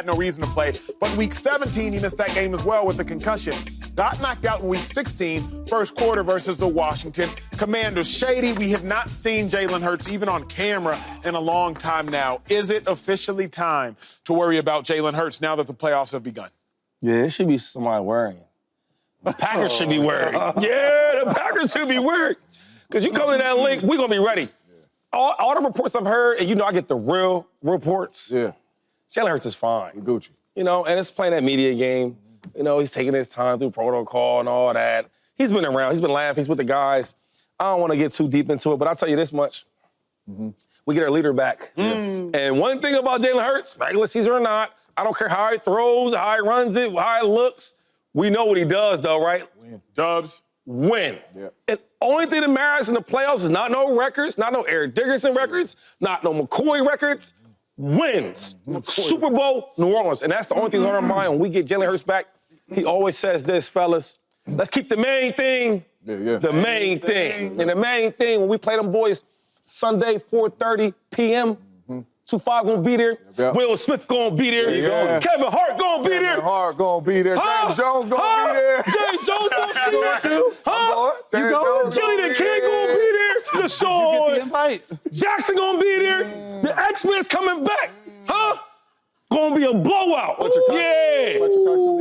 no reason to play. But week 17, he missed that game as well with a concussion. Got knocked out in week 16, first quarter versus the Washington Commanders. Shady, we have not seen Jalen Hurts even on camera in a long time now. Is it officially time to worry about Jalen Hurts now that the playoffs have begun? Yeah, it should be somebody worrying. The Packers should be worried. Yeah, the Packers should be worried. Because you come to that link, we're going to be ready. All the reports I've heard, and I get the real reports. Yeah. Jalen Hurts is fine. Gucci. And it's playing that media game. He's taking his time through protocol and all that. He's been around. He's been laughing. He's with the guys. I don't want to get too deep into it, but I'll tell you this much. We get our leader back. And one thing about Jalen Hurts, regular season or not, I don't care how he throws, how he runs it, how he looks. We know what he does, though, right? Win. Dubs. Win. Yep. And only thing that matters in the playoffs is not no records, not no Eric Dickerson records, not no McCoy records. Wins. Super Bowl, New Orleans. And that's the only thing on our mind. When we get Jalen Hurts back, he always says this, fellas, let's keep the main thing the main thing. And the main thing, when we play them boys Sunday, 4:30 p.m., 2-5 gonna be there. Yep. Will Smith gonna be there. Yeah. Kevin Hart gonna be there. Kevin Hart gonna be there. James Jones gonna be there. James Jones gonna see there too. James Jones Kelly the King gonna be there. Invite. Jackson gonna be there. The X-Men's coming back. Gonna be a blowout.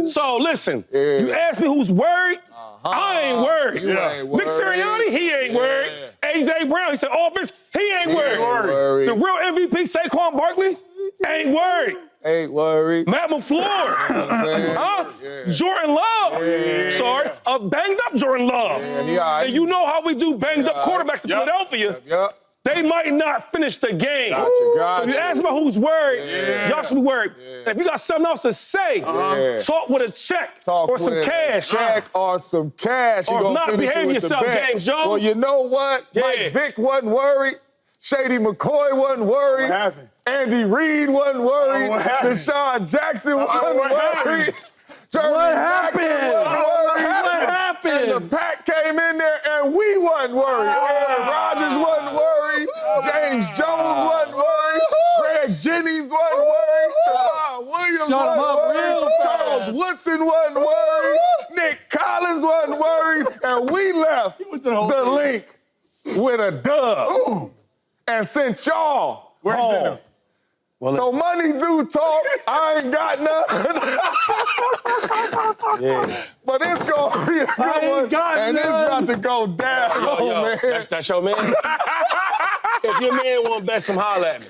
So listen, you ask me who's worried? I ain't worried. Nick Sirianni, he ain't worried. A.J. Brown, he said offense, he ain't worried. The real MVP, Saquon Barkley, ain't worried. Ain't worried. Matt LaFleur. Jordan Love. Sorry, a banged up Jordan Love. And you know how we do banged up quarterbacks in Philadelphia. They might not finish the game. Gotcha. So if you ask about who's worried, y'all should be worried. And if you got something else to say, talk with a check or some cash. Check or some cash. Or if not, behave yourself, James Jones. Well, you know what? Mike Vick wasn't worried. Shady McCoy wasn't worried. What happened? Andy Reid wasn't worried. Deshaun Jackson wasn't worried. What happened? What happened? And the Pack came in there and we wasn't worried. Aaron Rodgers wasn't worried. James Jones wasn't worried. Greg Jennings wasn't worried. Jamal Williams wasn't worried. Charles Woodson wasn't worried. Nick Collins wasn't worried. And we left the link with a dub and sent y'all home. Well, so money do talk. I ain't got nothing. But it's gonna be a good one, and it's about to go down, man. That's your man. If your man want to bet some, holler at me.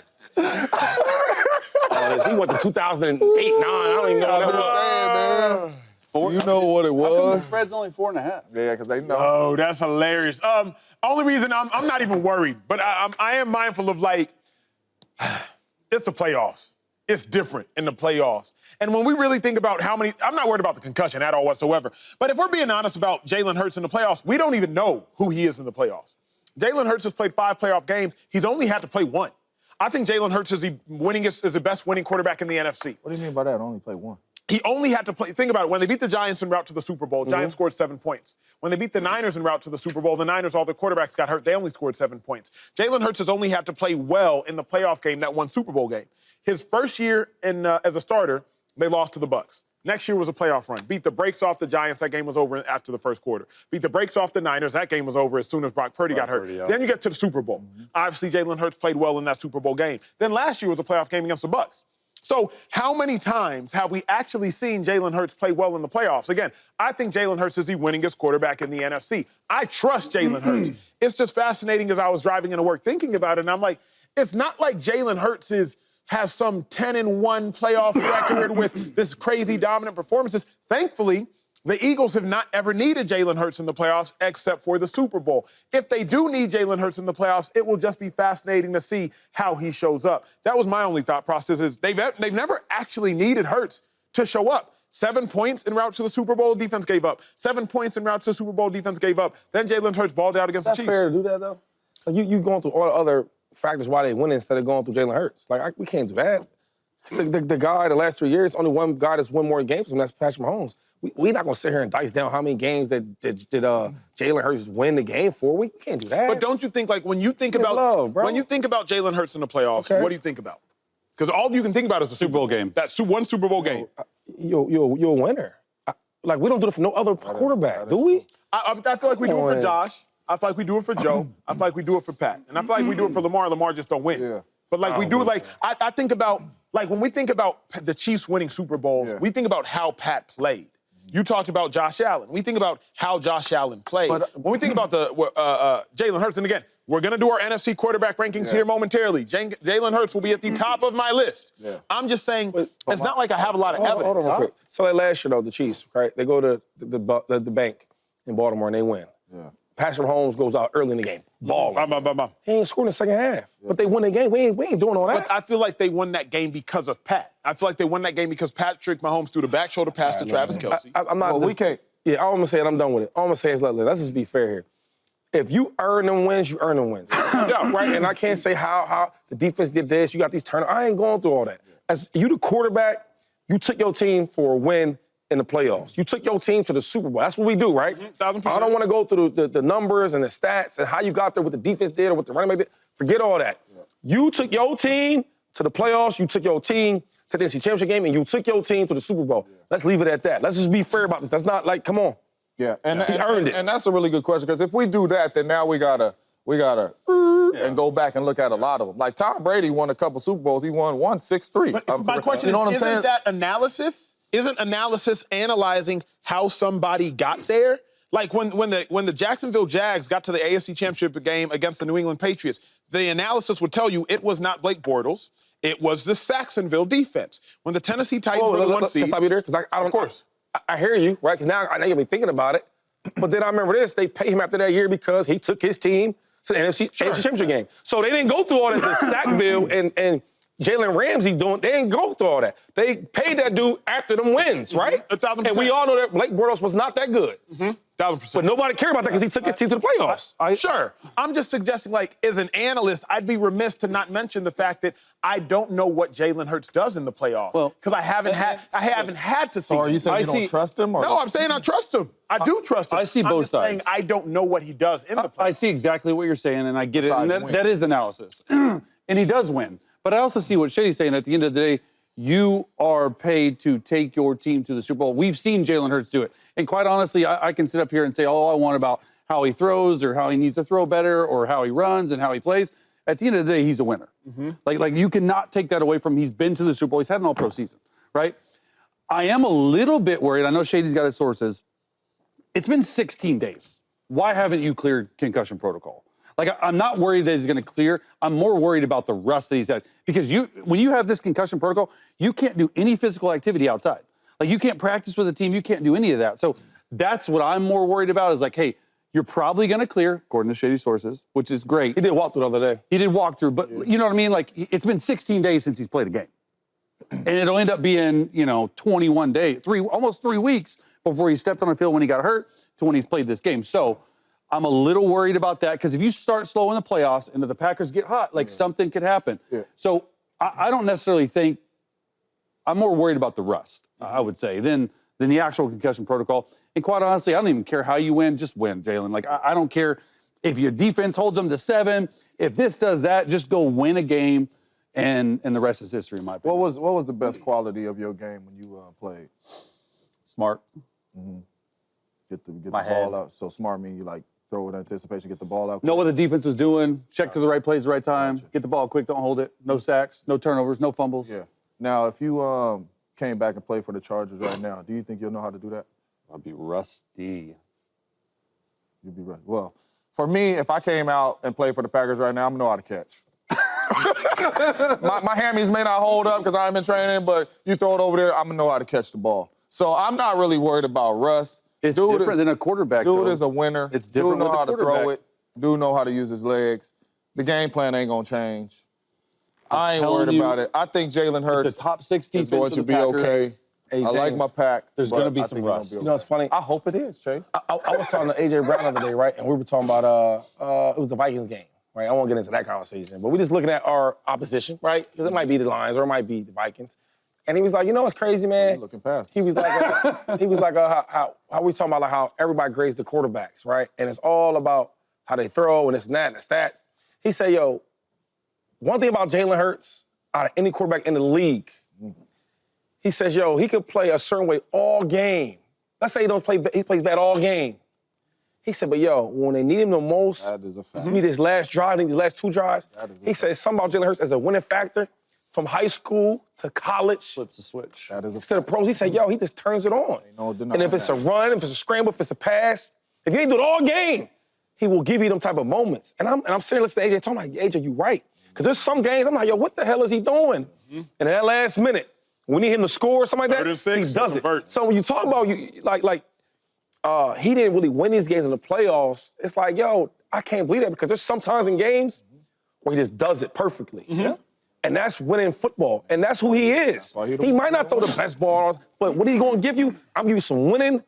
He went to 2008, 9. I don't even know what that was. Saying, man. You know what it was. How come the spread's only 4.5? Yeah, because they know. Oh, that's hilarious. Only reason I'm not even worried, but I am mindful of, like, it's the playoffs. It's different in the playoffs. And when we really think about how many, I'm not worried about the concussion at all whatsoever, but if we're being honest about Jalen Hurts in the playoffs, we don't even know who he is in the playoffs. Jalen Hurts has played 5 playoff games. He's only had to play 1. I think Jalen Hurts is the best winning quarterback in the NFC. What do you mean by that? Only play 1? He only had to play, think about it, when they beat the Giants en route to the Super Bowl, Giants scored 7 points. When they beat the Niners en route to the Super Bowl, the Niners, all the quarterbacks got hurt, they only scored 7 points. Jalen Hurts has only had to play well in the playoff game, that one Super Bowl game. His first year as a starter, they lost to the Bucs. Next year was a playoff run. Beat the brakes off the Giants, that game was over after the first quarter. Beat the brakes off the Niners, that game was over as soon as Brock Purdy got hurt. Then you get to the Super Bowl. Obviously, Jalen Hurts played well in that Super Bowl game. Then last year was a playoff game against the Bucs. So how many times have we actually seen Jalen Hurts play well in the playoffs? Again, I think Jalen Hurts is the winningest quarterback in the NFC. I trust Jalen Hurts. It's just fascinating as I was driving into work thinking about it, and I'm like, it's not like Jalen Hurts has some 10-1 playoff record with this crazy dominant performances. Thankfully, the Eagles have not ever needed Jalen Hurts in the playoffs except for the Super Bowl. If they do need Jalen Hurts in the playoffs, it will just be fascinating to see how he shows up. That was my only thought process is they've never actually needed Hurts to show up. 7 points en route to the Super Bowl, defense gave up. 7 points en route to the Super Bowl, defense gave up. Then Jalen Hurts balled out against the Chiefs. Is that fair to do that, though? Like you going through all the other factors why they win instead of going through Jalen Hurts. Like, we can't do that. The guy, the last 3 years, only one guy that's won more games than that's Patrick Mahomes. We're not going to sit here and dice down how many games did Jalen Hurts win the game for. We can't do that. But don't you think, like, when you think about Jalen Hurts in the playoffs, what do you think about? Because all you can think about is the Super Bowl game. That's one Super Bowl game. You're a winner. Like, we don't do it for no other quarterback, do we? I feel like we do it for Josh. I feel like we do it for Joe. I feel like we do it for Pat. And I feel like we do it for Lamar. Lamar just don't win. Yeah. But like we do, like, I think about, like, when we think about the Chiefs winning Super Bowls, we think about how Pat played. You talked about Josh Allen. We think about how Josh Allen played. But when we think about the Jalen Hurts, and again, we're going to do our NFC quarterback rankings here momentarily. Jalen Hurts will be at the top of my list. Yeah. I'm just saying, it's not like I have a lot of evidence. Hold on real quick. So like last year, though, the Chiefs, right? They go to the bank in Baltimore and they win. Yeah. Patrick Mahomes goes out early in the game. Ball. He ain't scored in the second half. Yeah. But they win the game. We ain't doing all that. But I feel like they won that game because of Pat. I feel like they won that game because Patrick Mahomes threw the back shoulder pass to Travis Kelce. I'm not. We can't. Yeah, all I'm gonna say, and I'm done with it. All I'm gonna say is, let's just be fair here. If you earn them wins, you earn them wins. Yeah, right? And I can't say how the defense did this. You got these turnovers. I ain't going through all that. As you the quarterback, you took your team for a win in the playoffs. You took your team to the Super Bowl. That's what we do, right? 1,000%. I don't want to go through the numbers and the stats and how you got there, what the defense did or what the running back did. Forget all that. Yeah. You took your team to the playoffs. You took your team to the NC Championship game, and you took your team to the Super Bowl. Yeah. Let's leave it at that. Let's just be fair about this. That's not like, come on. Yeah, and he earned it. And that's a really good question, because if we do that, then now we gotta and go back and look at a lot of them. Like Tom Brady won a couple Super Bowls. He won 6-3. But my question is, isn't that analysis? Isn't analysis analyzing how somebody got there? Like when the Jacksonville Jags got to the AFC Championship game against the New England Patriots, the analysis would tell you it was not Blake Bortles. It was the Saxonville defense. When the Tennessee Titans were the one seed. Can I stop you there? Because I don't. Of course. I hear you, right? Because now I know you've been thinking about it. But then I remember this. They paid him after that year because he took his team to the AFC Championship game. So they didn't go through all that. The Sackville and Jalen Ramsey doing, they didn't go through all that. They paid that dude after them wins, right? 1,000%. And we all know that Blake Bortles was not that good. 1,000%. But nobody cared about that because he took his team to the playoffs. Sure. I'm just suggesting, like, as an analyst, I'd be remiss to not mention the fact that I don't know what Jalen Hurts does in the playoffs because I haven't had to see. So are you saying you don't trust him? Or no, I'm saying I trust him. I do trust him. I see both sides. Saying I don't know what he does in the playoffs. I see exactly what you're saying, and I get it. And that is analysis. And he does win. But I also see what Shady's saying. At the end of the day, you are paid to take your team to the Super Bowl. We've seen Jalen Hurts do it. And quite honestly, I can sit up here and say all I want about how he throws or how he needs to throw better or how he runs and how he plays. At the end of the day, he's a winner. Like you cannot take that away from him. He's been to the Super Bowl. He's had an all-pro season, right? I am a little bit worried. I know Shady's got his sources. It's been 16 days. Why haven't you cleared concussion protocol? Like, I'm not worried that he's going to clear. I'm more worried about the rust that he's had. Because when you have this concussion protocol, you can't do any physical activity outside. Like, you can't practice with a team. You can't do any of that. So that's what I'm more worried about is like, hey, you're probably going to clear, according to Shady sources, which is great. He did walk through the other day. He did walk through. But you know what I mean? Like, it's been 16 days since he's played a game. And it'll end up being, 21 days, almost 3 weeks before he stepped on the field when he got hurt to when he's played this game. So I'm a little worried about that because if you start slow in the playoffs and if the Packers get hot, like something could happen. Yeah. So I don't necessarily think I'm more worried about the rust, I would say, than the actual concussion protocol. And quite honestly, I don't even care how you win, just win, Jalen. Like I don't care if your defense holds them to 7, if this does that, just go win a game, and the rest is history, in my opinion. What was the best quality of your game when you played? Smart. Get the ball out. So smart mean you like throw with anticipation, get the ball out. Know what the defense was doing, check to the right plays, the right time, get the ball quick, don't hold it, no sacks, no turnovers, no fumbles. Yeah. Now, if you came back and played for the Chargers right now, do you think you'll know how to do that? I'll be rusty. You'll be rusty. Well, for me, if I came out and played for the Packers right now, I'm going to know how to catch. my hammies may not hold up because I haven't been training, but you throw it over there, I'm going to know how to catch the ball. So I'm not really worried about rust. It's different than a quarterback, Dude is a winner. It's different Dude know with how the to throw it. Dude know how to use his legs. The game plan ain't going to change. I ain't worried about it. I think Jalen Hurts it's a top 6 defense is going to be okay. Hey, I like my pack. There's going to be some rust. You know what's funny? I hope it is, Chase. I was talking to A.J. Brown the other day, right? And we were talking about, it was the Vikings game, right? I won't get into that conversation. But we're just looking at our opposition, right? Because it might be the Lions or it might be the Vikings. And he was like, you know what's crazy, man? Looking past. He was like, how we talking about like how everybody grades the quarterbacks, right? And it's all about how they throw and this and that and the stats. He said, yo, one thing about Jalen Hurts, out of any quarterback in the league. He says, yo, he could play a certain way all game. Let's say he plays bad all game. He said, but yo, when they need him the most, That is a fact. need his last drive, need his last 2 drives. He says something about Jalen Hurts as a winning factor from high school to college. Flips the switch. That is a To the pros, he said, yo, he just turns it on. no And denying if it's a that. run, if it's a scramble, if it's a pass, if you ain't do it all game, he will give you them type of moments. And I'm sitting listening to AJ talking like, AJ, you right. Because there's some games, I'm like, yo, what the hell is he doing? And in that last minute, when he hit him to score or something like that, 3rd and 6, he does it. convert. So when you talk about, he didn't really win these games in the playoffs, it's like, yo, I can't believe that because there's sometimes in games where he just does it perfectly. And that's winning football. And that's who he is. He might not throw the best ball, but what he going to give you? I'm going to give you some winning,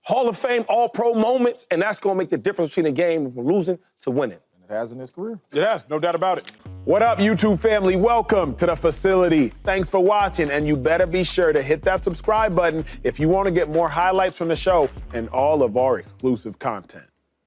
Hall of Fame, all-pro moments, and that's going to make the difference between a game from losing to winning. It has in his career. It has, no doubt about it. What up, YouTube family? Welcome to the facility. Thanks for watching, and you better be sure to hit that subscribe button if you want to get more highlights from the show and all of our exclusive content.